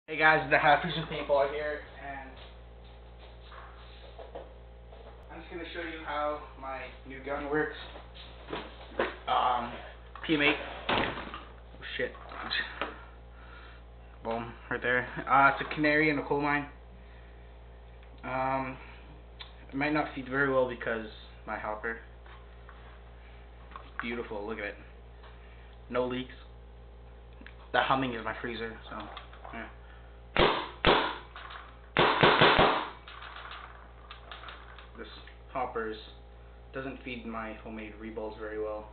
Hey guys, the Half Fusion Paintball here, and I'm just going to show you how my new gun works. PM8. Oh shit. Boom, right there. It's a Canary in a coal mine. It might not feed very well because my hopper. Beautiful, look at it. No leaks. The humming is my freezer, so yeah. This hoppers doesn't feed my homemade reballs very well.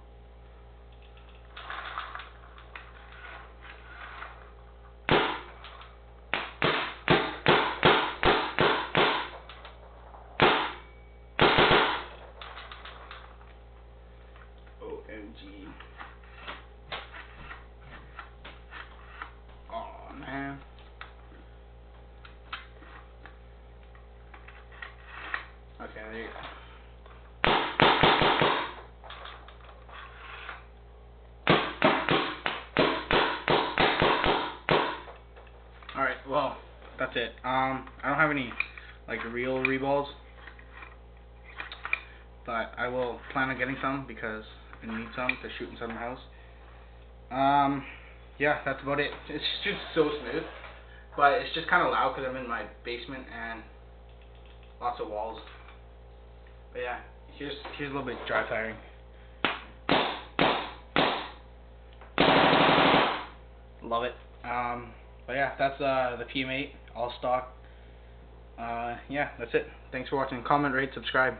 OMG. Aw, man. Okay, there you go. Alright, well, that's it. I don't have any like real reballs, but I will plan on getting some because I need some to shoot inside my house. Yeah, that's about it. It's just so smooth, but it's just kind of loud because I'm in my basement and lots of walls. But yeah, here's a little bit dry firing. Love it. But yeah, that's the PM8 all stock. Yeah, that's it. Thanks for watching. Comment, rate, subscribe.